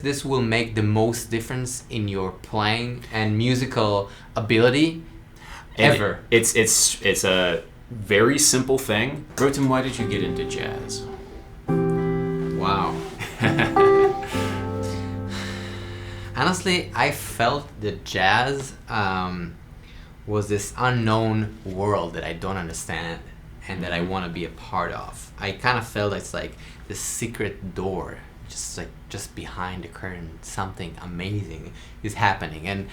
this will make the most difference in your playing and musical ability ever. It's a very simple thing. Rotem, why did you get into jazz? Wow. Honestly, I felt that jazz was this unknown world that I don't understand and that I want to be a part of. I kind of felt it's like this secret door, just behind the curtain, something amazing is happening, and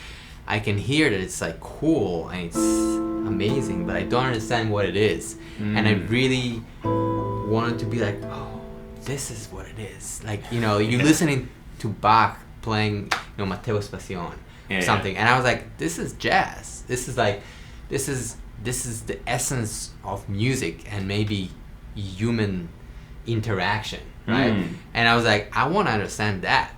I can hear that it's like cool and it's amazing, but I don't understand what it is. And I really wanted to be like, oh, this is what it is. Like, you're listening to Bach playing, Matthäus Passion or something, and I was like, this is jazz. This is the essence of music and maybe human interaction, right? And I was like, I want to understand that.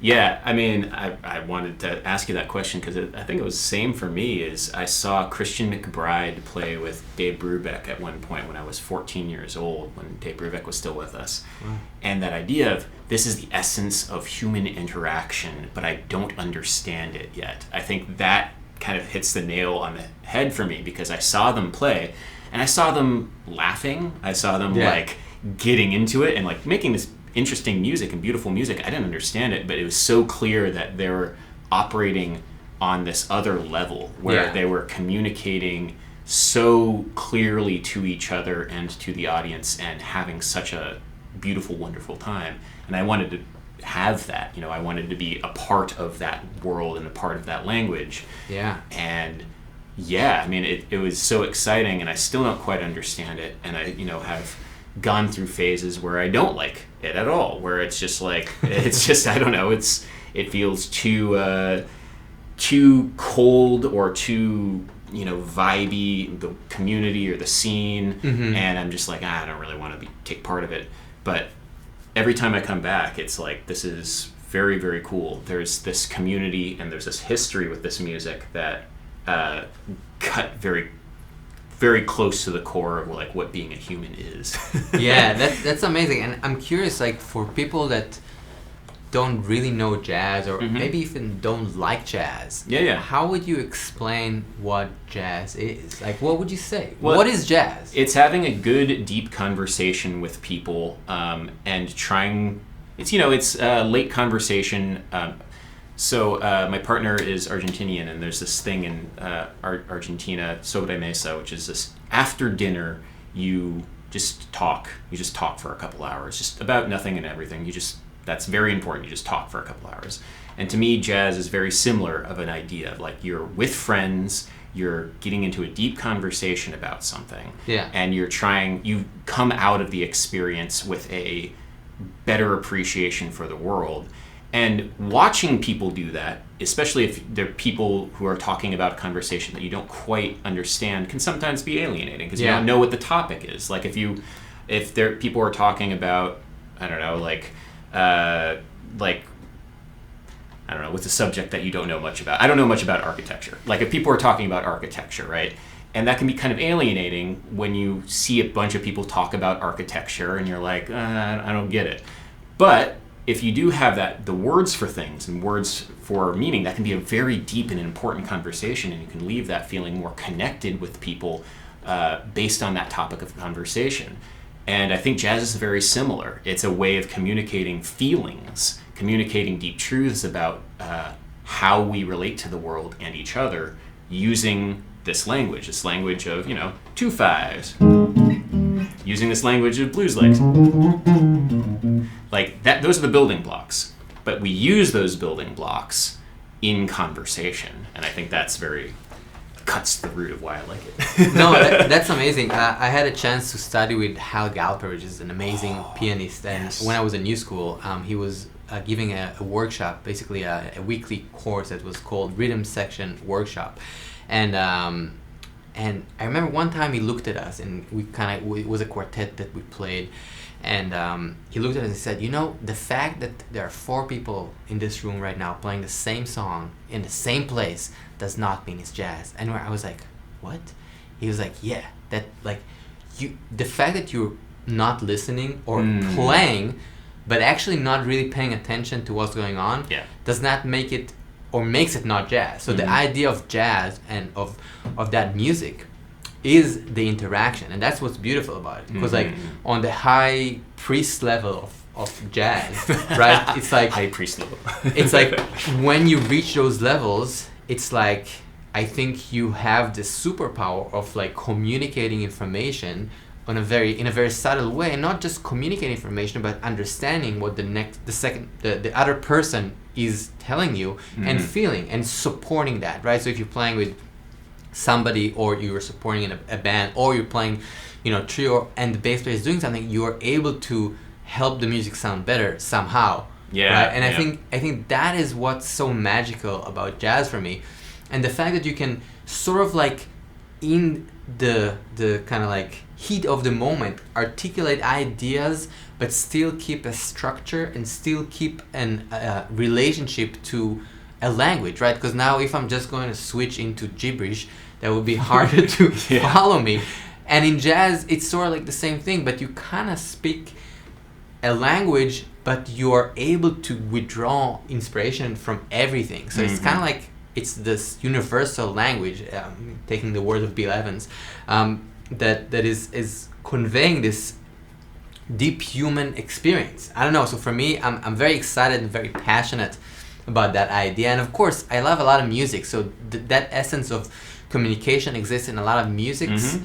Yeah, I mean, I wanted to ask you that question because I think it was the same for me. Is I saw Christian McBride play with Dave Brubeck at one point when I was 14 years old, when Dave Brubeck was still with us. Wow. And that idea of this is the essence of human interaction, but I don't understand it yet. I think that kind of hits the nail on the head for me because I saw them play and I saw them laughing. I saw them like getting into it and like making this interesting music and beautiful music. I didn't understand it, but it was so clear that they were operating on this other level where they were communicating so clearly to each other and to the audience and having such a beautiful, wonderful time. And I wanted to have that, I wanted to be a part of that world and a part of that language. Yeah. And I mean, it was so exciting, and I still don't quite understand it. And I, have gone through phases where I don't like it at all, where it's just like, it's just, I don't know, it feels too cold or too, vibey, the community or the scene. And I'm just like, I don't really want to take part of it. But every time I come back, it's like, this is very, very cool. There's this community and there's this history with this music that cut very, very close to the core of like what being a human is. Yeah, that's amazing. And I'm curious, like, for people that don't really know jazz or maybe even don't like jazz, how would you explain what jazz is? Like, what would you say? Well, what is jazz? It's having a good, deep conversation with people and trying. It's late conversation. So my partner is Argentinian, and there's this thing in Argentina, sobremesa, which is this after dinner, you just talk. You just talk for a couple hours, just about nothing and everything. That's very important. You just talk for a couple hours. And to me, jazz is very similar of an idea. Like, you're with friends, you're getting into a deep conversation about something, and you come out of the experience with a better appreciation for the world. And watching people do that, especially if they're people who are talking about a conversation that you don't quite understand, can sometimes be alienating because you don't know what the topic is. Like, if people are talking about, I don't know, I don't know, what's a subject that you don't know much about? I don't know much about architecture. Like, if people are talking about architecture, right? And that can be kind of alienating when you see a bunch of people talk about architecture and you're like, I don't get it. But if you do have the words for things and words for meaning, that can be a very deep and important conversation, and you can leave that feeling more connected with people based on that topic of conversation. And I think jazz is very similar. It's a way of communicating feelings, communicating deep truths about how we relate to the world and each other using this language of, 2/5, using this language of blues licks. Like that, those are the building blocks, but we use those building blocks in conversation, and I think that's cuts the root of why I like it. No, that's amazing. I had a chance to study with Hal Galper, which is an amazing pianist, and when I was in new school, he was giving a workshop, basically a weekly course that was called Rhythm Section Workshop, and I remember one time he looked at us, and it was a quartet that we played. And he looked at us and said, the fact that there are 4 people in this room right now playing the same song in the same place does not mean it's jazz. And I was like, what? He was like, yeah, that, like, the fact that you're not listening or playing but actually not really paying attention to what's going on, does not make it, or makes it not jazz. So the idea of jazz and of that music is the interaction, and that's what's beautiful about it. Because like on the high priest level of jazz, right? It's like high priest level. It's like when you reach those levels, it's like I think you have this superpower of like communicating information in a very subtle way, and not just communicating information, but understanding what the other person is telling you and feeling and supporting that, right? So if you're playing with somebody, or you're supporting in a band, or you're playing, trio, and the bass player is doing something, you are able to help the music sound better somehow. Yeah. Right? And I think that is what's so magical about jazz for me, and the fact that you can sort of like in the kind of like heat of the moment articulate ideas, but still keep a structure and still keep a relationship to a language, right? Because now if I'm just going to switch into gibberish, that would be harder to follow me. And in jazz, it's sort of like the same thing, but you kind of speak a language, but you are able to withdraw inspiration from everything. So it's kind of like it's this universal language, taking the words of Bill Evans, that is conveying this deep human experience. I don't know. So for me, I'm very excited and very passionate about that idea. And of course, I love a lot of music. So that essence of communication exists in a lot of musics.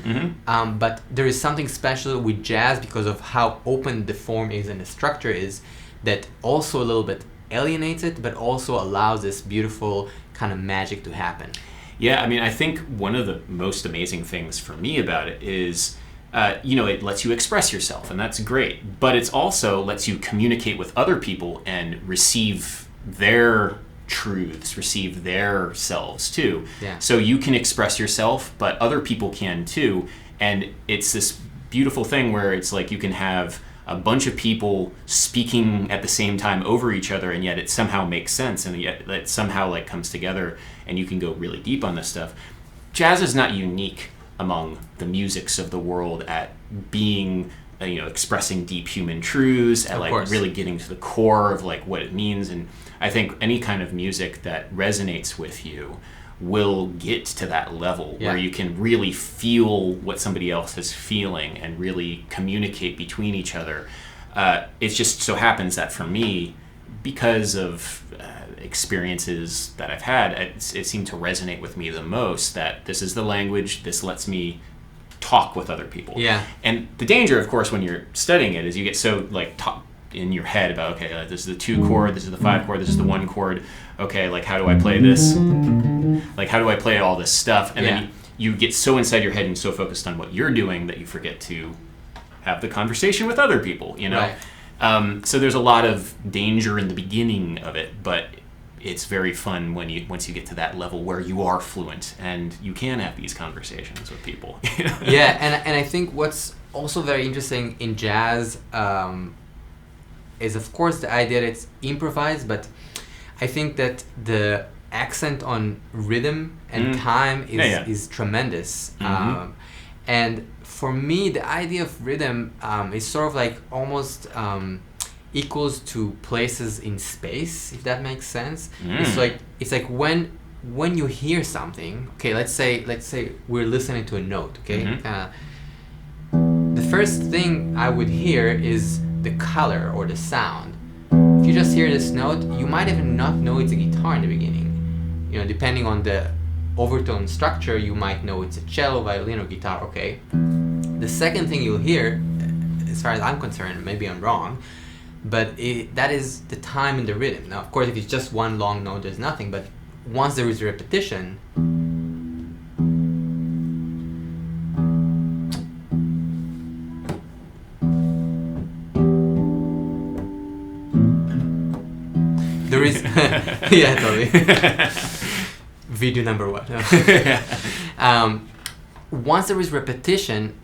But there is something special with jazz because of how open the form is and the structure is, that also a little bit alienates it, but also allows this beautiful kind of magic to happen. Yeah, I mean, I think one of the most amazing things for me about it is, it lets you express yourself, and that's great. But it also lets you communicate with other people and receive their truths, receive their selves too. Yeah. So you can express yourself, but other people can too. And it's this beautiful thing where it's like you can have a bunch of people speaking at the same time over each other, and yet it somehow makes sense, and yet it somehow like comes together, and you can go really deep on this stuff. Jazz is not unique among the musics of the world at being, expressing deep human truths, at like really getting to the core of like what it means. And I think any kind of music that resonates with you will get to that level where you can really feel what somebody else is feeling and really communicate between each other. It just so happens that for me, because of experiences that I've had, it seemed to resonate with me the most, that this is the language, this lets me talk with other people. Yeah. And the danger, of course, when you're studying it is you get so like in your head about, okay, this is the 2 chord, this is the 5 chord, this is the 1 chord. Okay, like how do I play this? Like how do I play all this stuff? And then you get so inside your head and so focused on what you're doing that you forget to have the conversation with other people, Right. So there's a lot of danger in the beginning of it, but it's very fun once you get to that level where you are fluent and you can have these conversations with people. Yeah, and I think what's also very interesting in jazz is of course the idea that it's improvised, but I think that the accent on rhythm and time is tremendous. And for me, the idea of rhythm is sort of like almost equals to places in space, if that makes sense. It's like when you hear something. Okay, let's say we're listening to a note. Okay, the first thing I would hear is the color or the sound. If you just hear this note, you might even not know it's a guitar in the beginning. Depending on the overtone structure, you might know it's a cello, violin, or guitar. Okay. The second thing you'll hear, as far as I'm concerned, maybe I'm wrong, but that is the time and the rhythm. Now, of course, if it's just one long note, there's nothing. But once there is repetition, there is yeah, totally. Video number 1. Once there is repetition,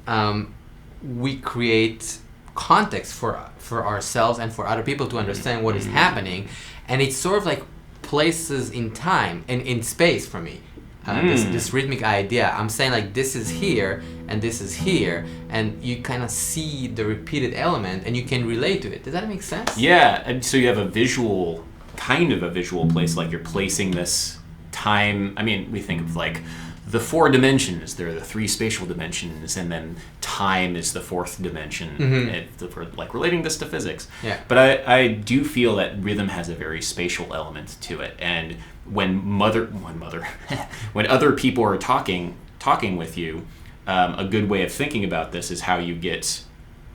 we create context for ourselves and for other people to understand what is happening, and it's sort of like places in time and in space for me. this rhythmic idea. I'm saying like this is here and this is here, and you kind of see the repeated element and you can relate to it. Does that make sense? Yeah, and so you have a visual place, like you're placing this time. I mean, we think of like the 4 dimensions. There are the 3 spatial dimensions, and then time is the 4th dimension. For like relating this to physics. Yeah. But I do feel that rhythm has a very spatial element to it, and when other people are talking with you, a good way of thinking about this is how you get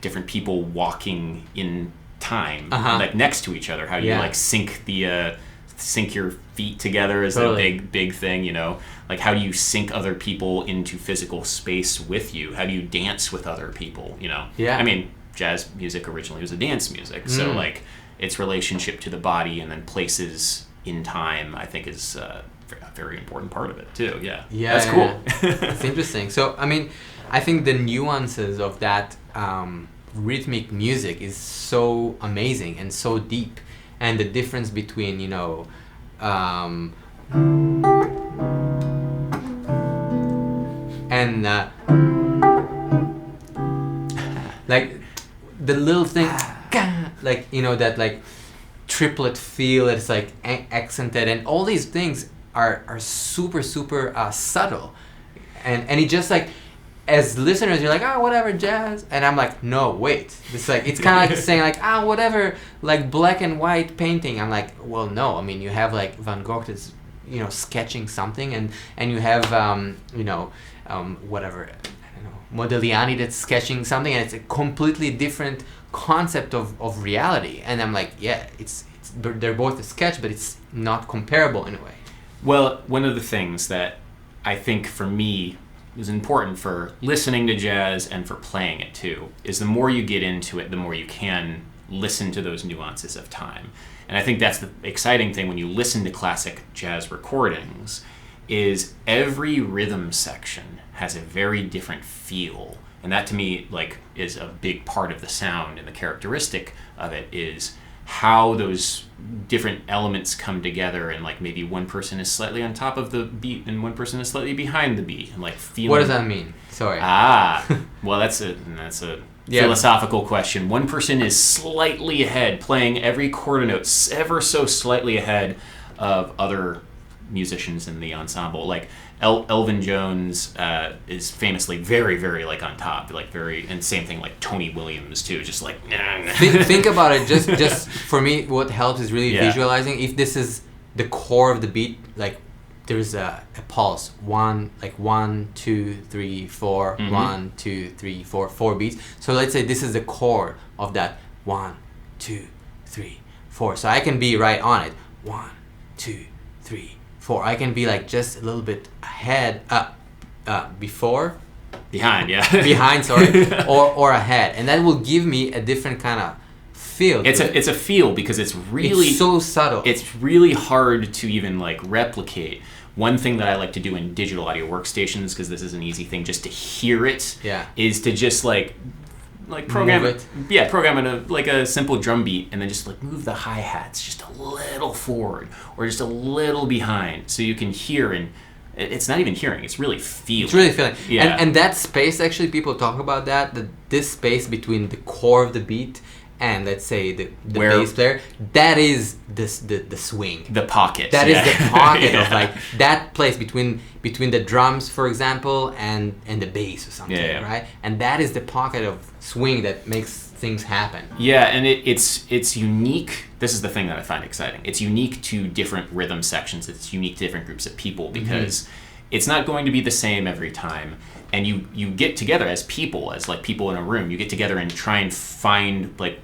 different people walking in time, like next to each other. How you like sync your feet together is a big thing, you know. Like how do you sync other people into physical space with you? How do you dance with other people, you know? Yeah. I mean, jazz music originally was a dance music, so like its relationship to the body and then places in time, I think, is a very important part of it too. Yeah, that's cool. It's interesting. So I mean, I think the nuances of that rhythmic music is so amazing and so deep, and the difference between, you know, and like the little thing, like, you know, that like triplet feel, it's like accented, and all these things are super subtle, and it just like, as listeners you're like, oh, whatever, jazz, and I'm like, no, wait, it's like, it's kind of like saying like, ah, whatever, like black and white painting. I'm like, well, no, I mean, you have like Van Gogh is, you know, sketching something, and you have you know, whatever, I don't know, Modigliani that's sketching something, and it's a completely different concept of reality. And I'm like, yeah, it's they're both a sketch, but it's not comparable in a way. Well, one of the things that I think for me is important for listening to jazz and for playing it too is the more you get into it, the more you can listen to those nuances of time. And I think that's the exciting thing when you listen to classic jazz recordings, is every rhythm section has a very different feel. And that to me, like, is a big part of the sound, and the characteristic of it is how those different elements come together, and like maybe one person is slightly on top of the beat and one person is slightly behind the beat, and like feeling. What does that mean? Sorry. Well, that's a philosophical question. One person is slightly ahead, playing every quarter note ever so slightly ahead of other musicians in the ensemble. Like Elvin Jones is famously very, very like on top, like very, and same thing like Tony Williams too, just like. Think about it. Just for me, what helps is really visualizing. If this is the core of the beat, like there's a pulse, 1, 2, 3, 4, 1, 2, 3, 4, 4 beats. So let's say this is the core of that 1, 2, 3, 4. So I can be right on it. 1, 2, 3, 4. I can be like just a little bit ahead, behind, sorry, or ahead, and that will give me a different kind of feel. It's a feel, because it's so subtle. It's really hard to even like replicate. One thing that I like to do in digital audio workstations, because this is an easy thing just to hear it, is to just like program it. Yeah, program it like a simple drum beat, and then just like move the hi-hats just a little forward or just a little behind, so you can hear. And it's not even hearing, it's really feeling. It's really feeling. Yeah. And that space, actually, people talk about that this space between the core of the beat and, let's say, the bass player, that is the swing. The pocket. That is the pocket of like that place between the drums, for example, and the bass or something, right? And that is the pocket of swing that makes things happen. Yeah, and it's unique. This is the thing that I find exciting. It's unique to different rhythm sections. It's unique to different groups of people, because it's not going to be the same every time. And you get together as people, as like people in a room. You get together and try and find like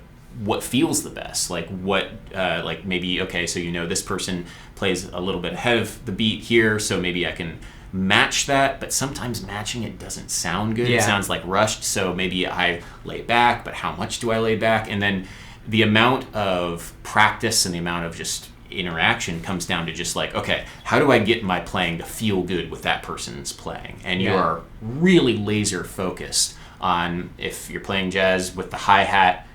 what feels the best, like what like maybe, okay, so you know this person plays a little bit ahead of the beat here, so maybe I can match that, but sometimes matching it doesn't sound good. It sounds like rushed, so maybe I lay back, but how much do I lay back? And then the amount of practice and the amount of just interaction comes down to just like, okay, how do I get my playing to feel good with that person's playing? And you are really laser focused on, if you're playing jazz with the hi-hat,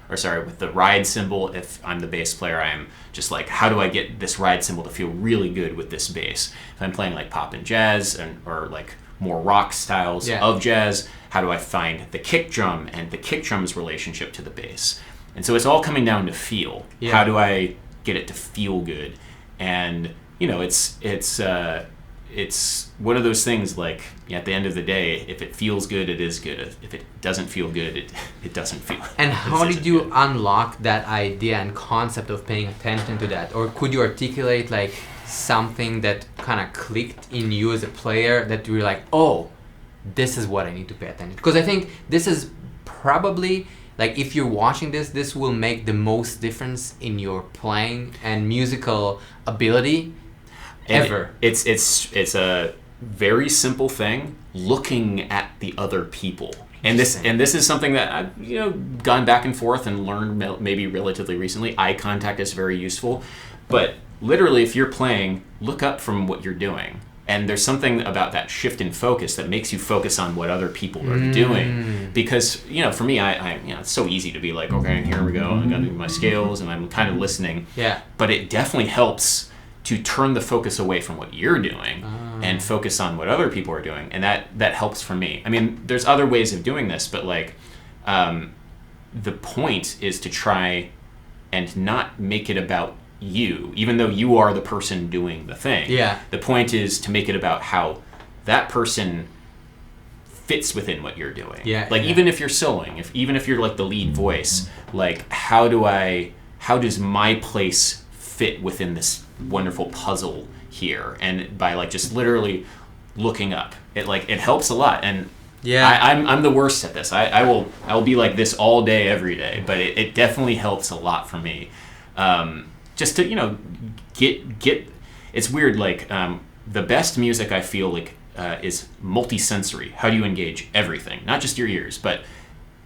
with the ride cymbal. If I'm the bass player, I'm just like, how do I get this ride cymbal to feel really good with this bass? If I'm playing like pop and jazz or like more rock styles of jazz, how do I find the kick drum and the kick drum's relationship to the bass? And so it's all coming down to feel. Yeah. How do I get it to feel good? And it's one of those things like at the end of the day, if it feels good, it is good. If it doesn't feel good, it doesn't feel. And how did you unlock that idea and concept of paying attention to that? Or could you articulate like something that kind of clicked in you as a player that you were like, oh, this is what I need to pay attention? Because I think this is probably like, if you're watching this will make the most difference in your playing and musical ability ever. It's a very simple thing, looking at the other people. And this is something that I've gone back and forth and learned maybe relatively recently. Eye contact is very useful, but literally, if you're playing, look up from what you're doing. And there's something about that shift in focus that makes you focus on what other people are doing. Because, for me, I it's so easy to be like, okay, here we go. I'm going to do my scales and I'm kind of listening. Yeah. But it definitely helps to turn the focus away from what you're doing and focus on what other people are doing. And that helps for me. I mean, there's other ways of doing this, but like the point is to try and not make it about you, even though you are the person doing the thing. Yeah. The point is to make it about how that person fits within what you're doing. Yeah. Like even if you're soloing, even if you're like the lead voice, like how does my place fit within this wonderful puzzle here? And by like just literally looking up, it helps a lot. And I'm the worst at this. I will be like this all day, every day, but it definitely helps a lot for me. Just to get it's weird, like the best music I feel like is multi-sensory. How do you engage everything, not just your ears, but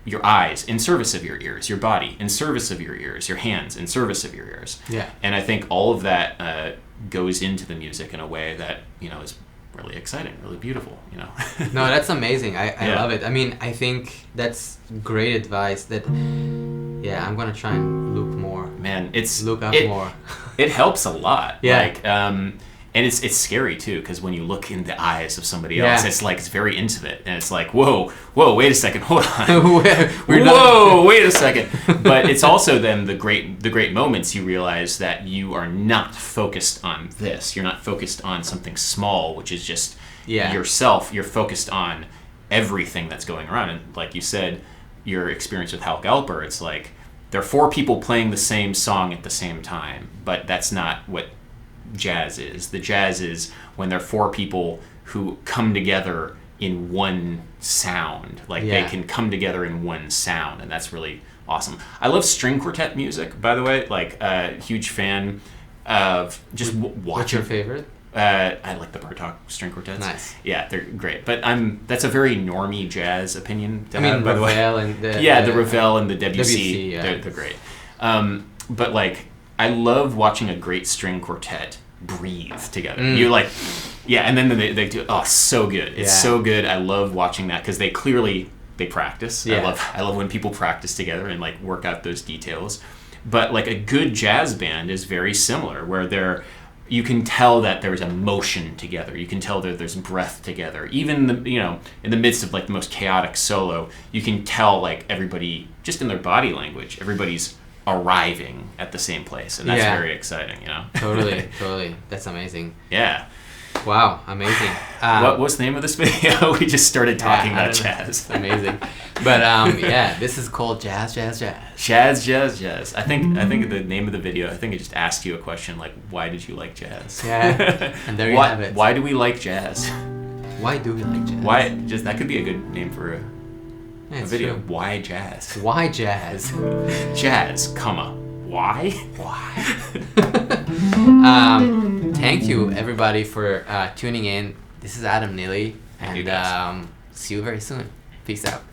your eyes in service of your ears, your body in service of your ears, your hands in service of your ears. Yeah. And I think all of that goes into the music in a way that is really exciting, really beautiful. No, that's amazing. I love it. I mean, I think that's great advice. That I'm gonna try and look more. Man, look up more. It helps a lot. Yeah. Like, and it's scary too, because when you look in the eyes of somebody else, it's very intimate, and it's like, whoa, wait a second, hold on, wait a second. But it's also then the great moments you realize that you are not focused on this. You're not focused on something small, which is just yourself. You're focused on everything that's going around, and like you said, your experience with Hal Galper, it's like there are 4 people playing the same song at the same time, but that's not what jazz is. The jazz is when there are 4 people who come together in one sound. Like they can come together in one sound, and that's really awesome. I love string quartet music, by the way. Like huge fan of just watching. What's your favorite? I like the Bartok string quartets. Nice. Yeah, they're great. But that's a very normie jazz opinion to I have, mean, by the way. Ravel and the Ravel and the WC. Yeah. They're great. But like, I love watching a great string quartet breathe together. You like, and then they do. Oh, so good. It's so good. I love watching that because they practice. Yeah. I love when people practice together and like work out those details. But like a good jazz band is very similar, where you can tell that there's emotion together. You can tell that there's breath together. Even in the midst of like the most chaotic solo, you can tell like everybody, just in their body language, everybody's arriving at the same place, and that's very exciting. Totally. That's amazing. Yeah. Wow, amazing. What was the name of this video? We just started talking about jazz. Amazing. But this is called Jazz. Jazz. I think the name of the video, I think it just asked you a question like, why did you like jazz? Yeah. And there you have it. Why do we like jazz? Why do we like jazz? Why? Just that could be a good name for a video. True. Why jazz? Why jazz? Jazz, why? Thank you everybody for tuning in. This is Adam Neely, and see you very soon. Peace out.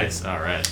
Nice. All right.